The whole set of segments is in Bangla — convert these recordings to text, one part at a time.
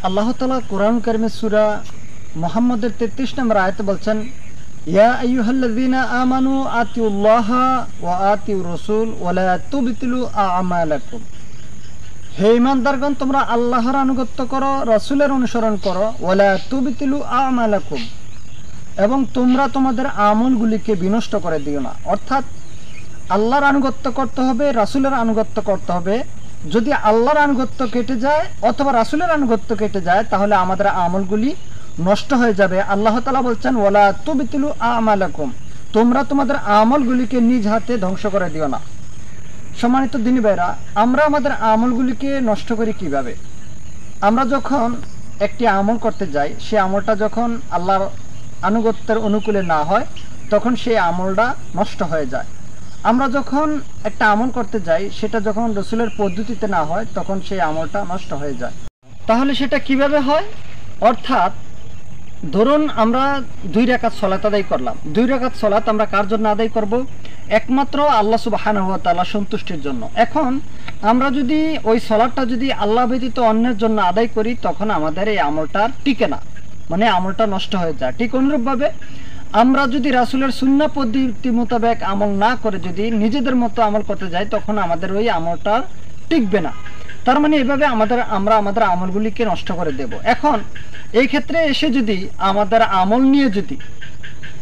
আল্লাহ তাআলা কোরআন কারিমে সূরা মুহাম্মদের 33 নম্বর আয়াতে বলছেন, ইয়া আইয়ুহাল্লাযীনা আমানু আতিউল্লাহা ওয়া আতিউর রাসূল ওয়া লা তুবতিলু আমালাকুম। হে ঈমানদারগণ, তোমরা আল্লাহর আনুগত্য করো, রাসূলের অনুসরণ করো, ওয়া লা তুবতিলু আমালাকুম, এবং তোমরা তোমাদের আমলগুলিকে বিনষ্ট করে দিও না। অর্থাৎ আল্লাহর আনুগত্য করতে হবে, রাসূলের আনুগত্য করতে হবে। যদি আল্লাহর আনুগত্য কেটে যায় অথবা রাসূলের আনুগত্য কেটে যায় তাহলে আমাদের আমলগুলি নষ্ট হয়ে যাবে। আল্লাহ তাআলা বলছেন, ওয়ালা তুবতিলু আমালাকুম, তোমরা তোমাদের আমলগুলিকে নিজ হাতে ধ্বংস করে দিও না। সম্মানিত দিনী ভাইরা, আমরা আমাদের আমলগুলিকে নষ্ট করি কিভাবে? আমরা যখন একটি আমল করতে যাই, সে আমলটা যখন আল্লাহর আনুগত্যের অনুকূলে না হয় তখন সেই আমলটা নষ্ট হয়ে যায়। আমরা যখন একটা আমল করতে যাই সেটা যখন রাসূলের পদ্ধতিতে না হয় তখন সেই আমলটা নষ্ট হয়ে যায়। তাহলে সেটা কিভাবে হয়? অর্থাৎ ধরুন আমরা 2 রাকাত সালাত আদায় করলাম। 2 রাকাত সালাত আমরা কার জন্য আদায় করব? একমাত্র আল্লাহ সুবহানাহু ওয়া তাআলা সন্তুষ্টির জন্য। এখন আমরা যদি ওই সালাতটা যদি আল্লাহ ব্যতীত অন্যের জন্য আদায় করি তখন আমাদের এই আমলটা টিকে না, মানে আমলটা নষ্ট হয়ে যায়। ঠিক অনুরূপভাবে আমরা যদি রাসূলের সুন্নাহ পদ্ধতি মোতাবেক আমল না করে যদি নিজেদের মতো আমল করতে যাই তখন আমাদের ওই আমলটা টিকবে না। তার মানে এভাবে আমরা আমাদের আমলগুলিকে নষ্ট করে দেব। এখন এই ক্ষেত্রে এসে যদি আমাদের আমল নিয়ে যদি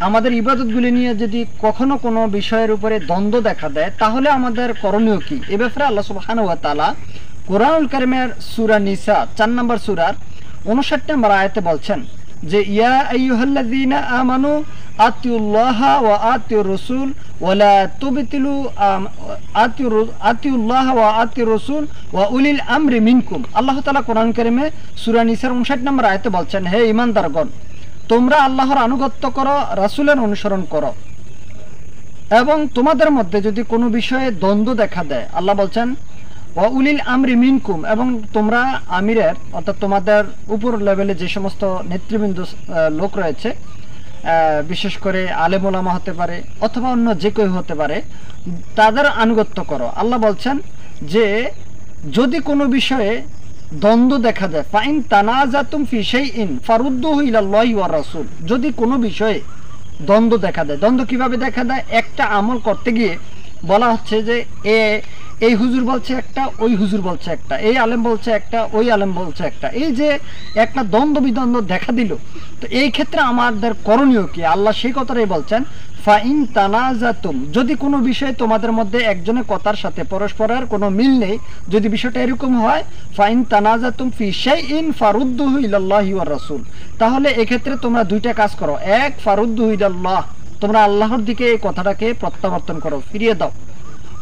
আমাদের ইবাদতগুলি নিয়ে যদি কখনো কোনো বিষয়ের উপরে দ্বন্দ্ব দেখা দেয় তাহলে আমাদের করণীয় কি? এ ব্যাপারে আল্লাহ সুবহানাহু ওয়া তাআলা কোরআনুল কারীমের সূরা নিসা 4 নম্বর সূরার 59 নম্বর আয়াতে বলছেন যে, ইয়া আইয়ুহাল্লাযীনা আমানু আতিউল্লাহা ওয়া আতিউর রাসূল ওয়া লা তুবতিলু আতিউল্লাহা ওয়া আতিউর রাসূল ওয়া উলিল আমরি মিনকুম। আল্লাহ তাআলা কোরআন কারীমে সূরা নিসার 59 নম্বর আয়াতে বলছেন, হে ঈমানদারগণ, তোমরা আল্লাহর আনুগত্য করো, রাসূলের অনুসরণ করো, এবং তোমাদের মধ্যে যদি কোনো বিষয়ে দ্বন্দ্ব দেখা দেয়, আল্লাহ বলছেন ওয়া উলিল আমরি মিনকুম, এবং তোমরা আমিরের অর্থাৎ তোমাদের উপর লেভেলে যে সমস্ত নেতৃবৃন্দ লোক রয়েছে, বিশেষ করে আলেম ওলামা হতে পারে অথবা অন্য যে কেউ হতে পারে, তাদের আনুগত্য করো। আল্লাহ বলছেন যে যদি কোনো বিষয়ে দ্বন্দ্ব দেখা যায়, ফাইন তানাজাতুম ফি শাইইন ফারুদ্দুহু ইলাল্লাহি ওয়ার রাসূল, যদি কোনো বিষয়ে দ্বন্দ্ব দেখা দেয়। দ্বন্দ্ব কিভাবে দেখা দেয়? একটা আমল করতে গিয়ে বলা হচ্ছে যে এই হুজুর বলছে একটা, ওই হুজুর বলছে একটা, এই আলেম বলছে একটা, ওই আলেম বলছে একটা, এই যে একটা দ্বন্দ্ব বিদ্বন্দ্ব দেখা দিল, তো এই ক্ষেত্রে আমাদের করণীয় কি? আল্লাহ সেই কথাটাই বলছেন, ফাইন তানাজাতুম, যদি কোনো বিষয়ে তোমাদের মধ্যে একজনের কথার সাথে পরস্পরের কোনো মিল নেই, যদি বিষয়টা এরকম হয়, ফাইন তানাজাতুম ফি শাইইন ফারুদ্দুহু ইলাল্লাহি ওয়ার রাসূল, তাহলে এক্ষেত্রে তোমরা 2টা কাজ করো। এক, ফারুদ্দুহু ইলাল্লাহ, তোমরা আল্লাহর দিকে এই কথাটাকে প্রত্যাবর্তন করো, ফিরিয়ে দাও।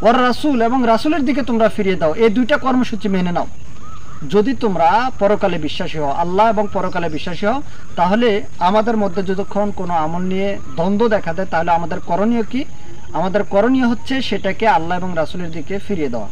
ওয়ার রাসূল, এবং রাসূলের দিকে তোমরা ফিরিয়ে দাও। এই 2টা কর্মসূচি মেনে নাও। যদি তোমরা পরকালে বিশ্বাসী হও, আল্লাহ এবং পরকালে বিশ্বাসী হও, তাহলে আমাদের মধ্যে যতক্ষণ কোনো আমল নিয়ে দ্বন্দ্ব দেখা দেয় তাহলে আমাদের করণীয় কি? আমাদের করণীয় হচ্ছে সেটাকে আল্লাহ এবং রাসূলের দিকে ফিরিয়ে দেওয়া।